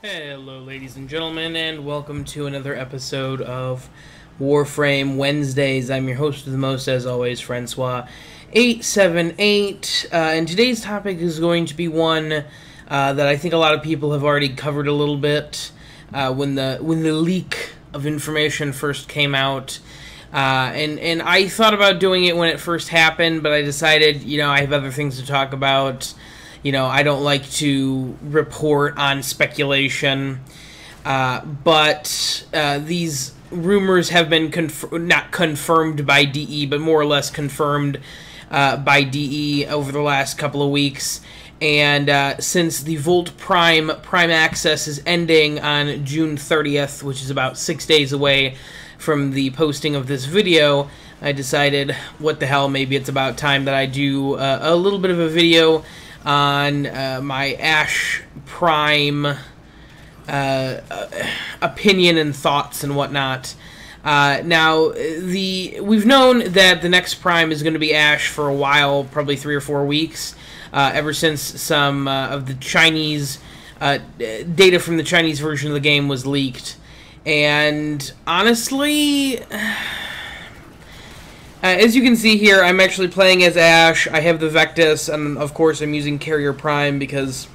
Hello, ladies and gentlemen, and welcome to another episode of Warframe Wednesdays. I'm your host of the most, as always, Francois878, and today's topic is going to be one that I think a lot of people have already covered a little bit when the leak of information first came out. And I thought about doing it when it first happened, but I decided, I have other things to talk about. I don't like to report on speculation, but these rumors have been not confirmed by DE, but more or less confirmed by DE over the last couple of weeks. And since the Volt Prime access is ending on June 30th, which is about 6 days away from the posting of this video, I decided, what the hell, maybe it's about time that I do a little bit of a video on my Ash Prime opinion and thoughts and whatnot. Now, we've known that the next Prime is going to be Ash for a while, probably 3 or 4 weeks, ever since some of the Chinese data from the Chinese version of the game was leaked. And honestly, as you can see here, I'm actually playing as Ash. I have the Vectis, and of course I'm using Carrier Prime because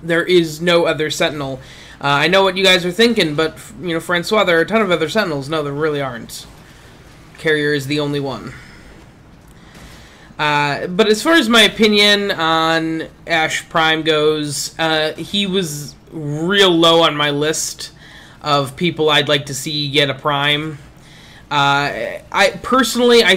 there is no other Sentinel. I know what you guys are thinking, but, Francois, there are a ton of other Sentinels. No, there really aren't. Carrier is the only one. But as far as my opinion on Ash Prime goes, he was real low on my list of people I'd like to see get a Prime. I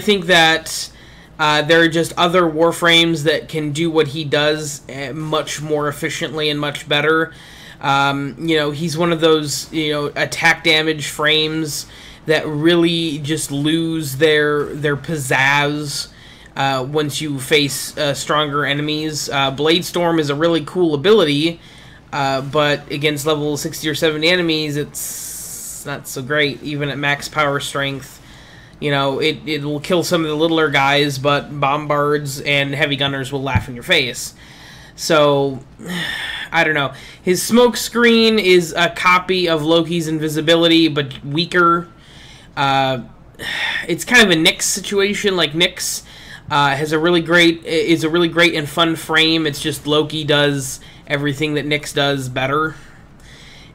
think that there are just other Warframes that can do what he does much more efficiently and much better. He's one of those, attack damage frames that really just lose their pizzazz once you face stronger enemies. Blade Storm is a really cool ability, but against level 60 or 70 enemies, it's not so great, even at max power strength. It will kill some of the littler guys, but bombards and heavy gunners will laugh in your face. So, I don't know. His smoke screen is a copy of Loki's invisibility, but weaker. It's kind of a Nyx situation. Like, Nyx is a really great and fun frame. It's just Loki does everything that Nyx does better.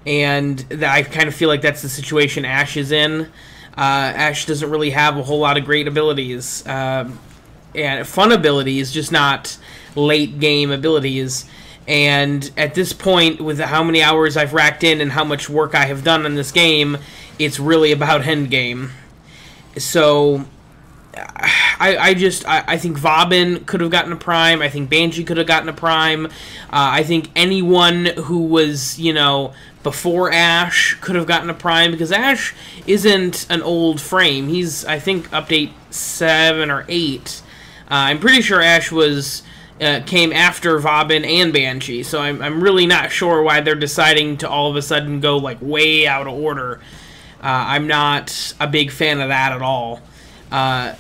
And I kind of feel like that's the situation Ash is in. Ash doesn't really have a whole lot of great abilities. And fun abilities, just not late-game abilities. And at this point, with how many hours I've racked in and how much work I have done on this game, it's really about endgame. So, I think Vauban could have gotten a Prime. I think Banshee could have gotten a Prime. I think anyone who was, before Ash could have gotten a Prime, because Ash isn't an old frame. He's, I think, update 7 or 8. I'm pretty sure Ash came after Vauban and Banshee, so I'm really not sure why they're deciding to all of a sudden go, like, way out of order. I'm not a big fan of that at all. I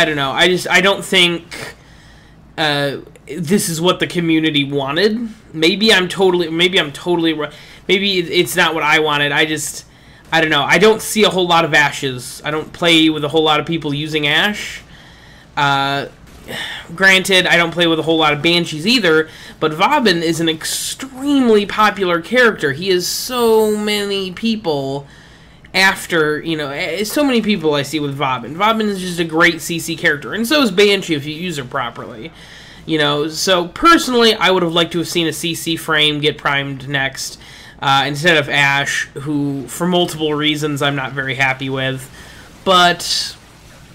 don't know. I don't think this is what the community wanted. Maybe I'm totally wrong. Maybe it's not what I wanted. I don't know. I don't see a whole lot of Ashes. I don't play with a whole lot of people using Ash. Granted, I don't play with a whole lot of Banshees either, but Vauban is an extremely popular character. He has so many people after, so many people I see with Vauban. Vauban is just a great CC character, and so is Banshee if you use her properly. So personally, I would have liked to have seen a CC frame get primed next, instead of Ash, who, for multiple reasons, I'm not very happy with. But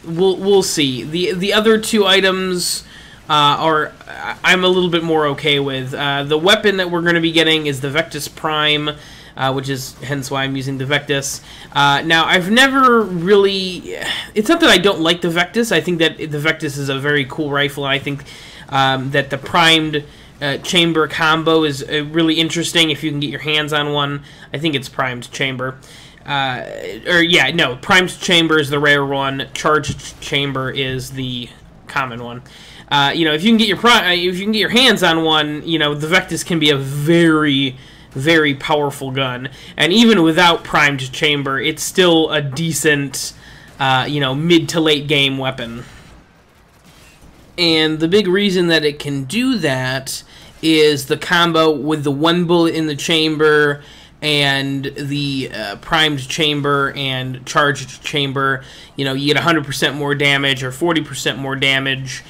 we'll see. The other two items I'm a little bit more okay with. The weapon that we're going to be getting is the Vectis Prime, which is hence why I'm using the Vectis. Now, I've never really... It's not that I don't like the Vectis. I think that the Vectis is a very cool rifle, and I think that the primed chamber combo is really interesting if you can get your hands on one. I think it's primed chamber. Primed chamber is the rare one. Charged chamber is the common one. If you can get your hands on one, the Vectis can be a very very powerful gun. And even without primed chamber, it's still a decent, you know, mid to late game weapon. And the big reason that it can do that is the combo with the 1 bullet in the chamber and the primed chamber and charged chamber. You know, you get 100% more damage or 40% more damage,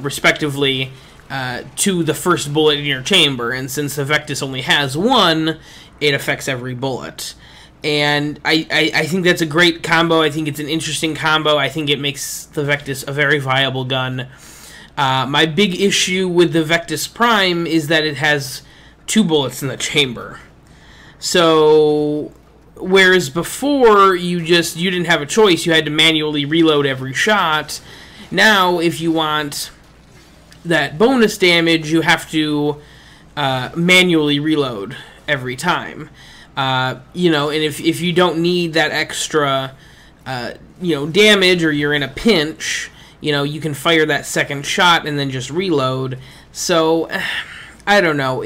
respectively, to the first bullet in your chamber. And since the Vectis only has 1, it affects every bullet. And I think that's a great combo. I think it's an interesting combo. I think it makes the Vectis a very viable gun. My big issue with the Vectis Prime is that it has 2 bullets in the chamber. So, whereas before you didn't have a choice, you had to manually reload every shot. Now, if you want that bonus damage, you have to manually reload every time. You know, and if you don't need that extra, you know, damage, or you're in a pinch, you know, you can fire that second shot and then just reload. So, I don't know.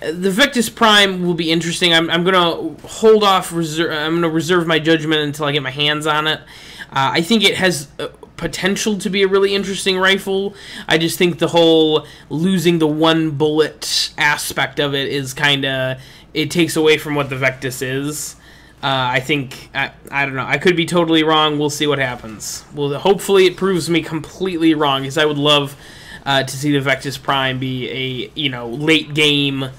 The Vectis Prime will be interesting. I'm gonna hold off. I'm gonna reserve my judgment until I get my hands on it. I think it has potential to be a really interesting rifle. I just think the whole losing the 1 bullet aspect of it is it takes away from what the Vectis is. I think, I don't know, I could be totally wrong. We'll see what happens. Well, hopefully it proves me completely wrong, because I would love to see the Vectis Prime be a, you know, late game,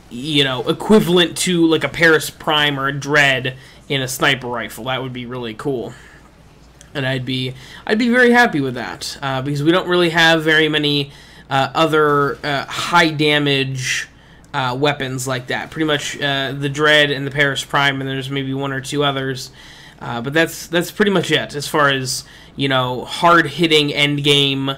you know, equivalent to like a Paris Prime or a Dread in a sniper rifle. That would be really cool. And I'd be very happy with that, because we don't really have very many other high damage weapons like that. Pretty much the Dread and the Paris Prime, and there's maybe 1 or 2 others. But that's pretty much it. As far as, you know, hard-hitting end-game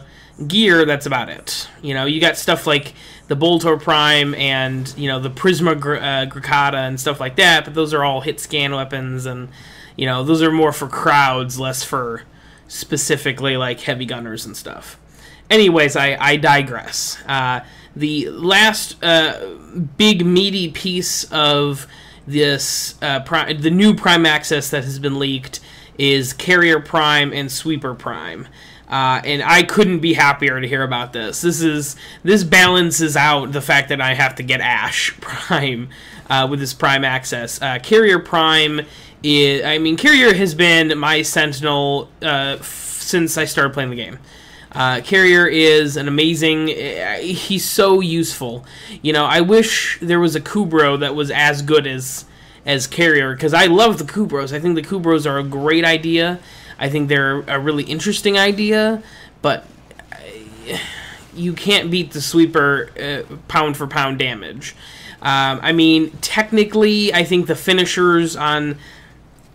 gear, that's about it. You know, you got stuff like the Boltor Prime and, you know, the Prisma Gricata and stuff like that, but those are all hit-scan weapons, and, you know, those are more for crowds, less for specifically, like, heavy gunners and stuff. Anyways, I digress. The last big meaty piece of this, the new Prime Access that has been leaked, is Carrier Prime and Sweeper Prime. And I couldn't be happier to hear about this. This balances out the fact that I have to get Ash Prime with this Prime Access. Carrier Prime is, I mean, Carrier has been my Sentinel since I started playing the game. Carrier is an amazing, he's so useful. You know, I wish there was a Kubrow that was as good as Carrier, because I love the Kubrows. I think the Kubrows are a great idea. I think they're a really interesting idea, but you can't beat the Sweeper pound for pound damage. I mean, technically, I think the finishers on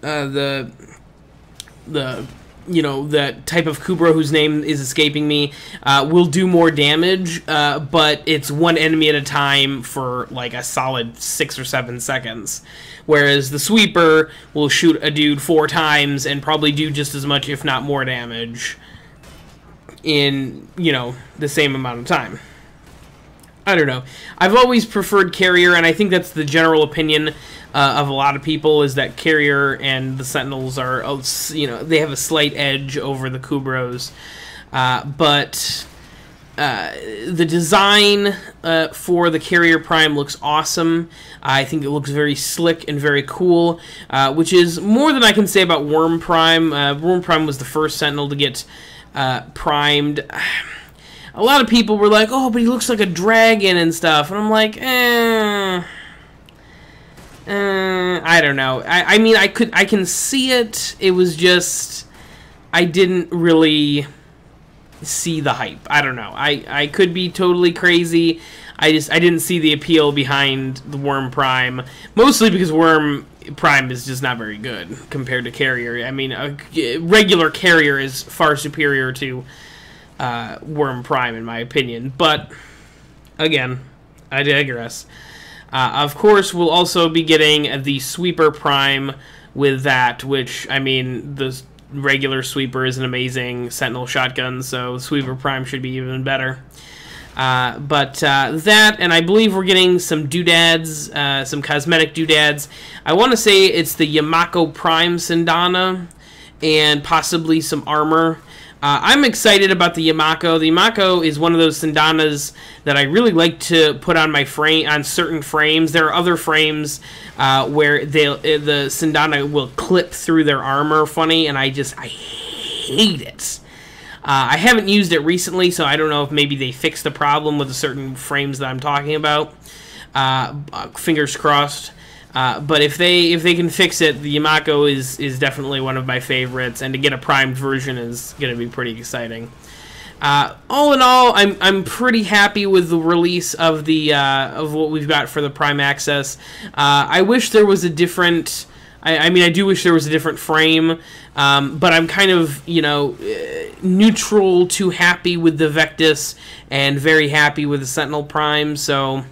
the you know, that type of Kubrow whose name is escaping me, will do more damage, but it's 1 enemy at a time for like a solid 6 or 7 seconds. Whereas the Sweeper will shoot a dude 4 times and probably do just as much, if not more, damage in, you know, the same amount of time. I don't know. I've always preferred Carrier, and I think that's the general opinion of a lot of people, is that Carrier and the Sentinels are, you know, they have a slight edge over the Kubrows. But the design for the Carrier Prime looks awesome. I think it looks very slick and very cool, which is more than I can say about Worm Prime. Worm Prime was the first Sentinel to get primed. A lot of people were like, oh, but he looks like a dragon and stuff. And I'm like, I don't know. I mean, I can see it. It was just, I didn't really see the hype. I don't know. I could be totally crazy. I didn't see the appeal behind the Worm Prime. Mostly because Worm Prime is just not very good compared to Carrier. I mean, a regular Carrier is far superior to Worm Prime, in my opinion. But, again, I digress. Of course, we'll also be getting the Sweeper Prime with that, which, I mean, the regular Sweeper is an amazing Sentinel shotgun, so Sweeper Prime should be even better. That, and I believe we're getting some doodads, some cosmetic doodads. I want to say it's the Yamako Prime Sindana, and possibly some armor. I'm excited about the Yamako. The Yamako is one of those Sindanas that I really like to put on my frame, on certain frames. There are other frames where the Sindana will clip through their armor funny, and I hate it. I haven't used it recently, so I don't know if maybe they fixed the problem with the certain frames that I'm talking about. Fingers crossed. But if they can fix it, the Yamako is definitely one of my favorites, and to get a primed version is going to be pretty exciting. All in all, I'm pretty happy with the release of the of what we've got for the Prime Access. I wish there was a different. I mean, I do wish there was a different frame, but I'm kind of, you know, neutral to happy with the Vectis and very happy with the Sentinel Prime. So,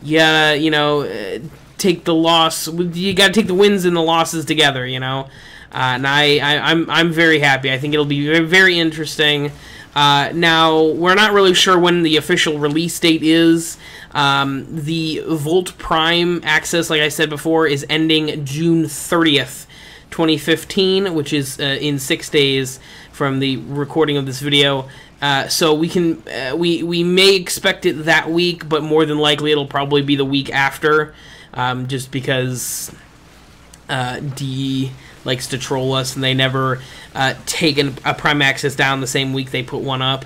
yeah, you know, take the loss. You got to take the wins and the losses together, you know. And I'm very happy. I think it'll be very interesting. Now, we're not really sure when the official release date is. The Volt Prime access, like I said before, is ending June 30th, 2015, which is in 6 days from the recording of this video. So we can we may expect it that week, but more than likely it'll probably be the week after, just because D likes to troll us, and they never take a Prime Access down the same week they put one up.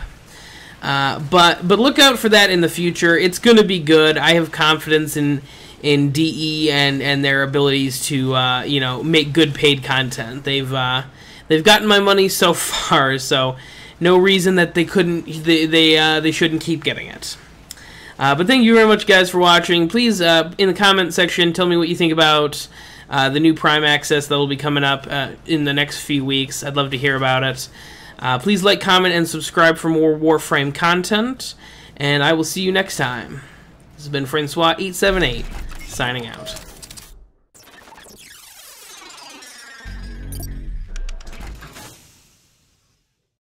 But look out for that in the future. It's going to be good. I have confidence in DE and their abilities to you know, make good paid content. They've gotten my money so far, so no reason that they couldn't they shouldn't keep getting it. But thank you very much, guys, for watching. Please in the comment section tell me what you think about the new Prime Access that will be coming up in the next few weeks. I'd love to hear about it. Please like, comment, and subscribe for more Warframe content, and I will see you next time. This has been Francois878, signing out.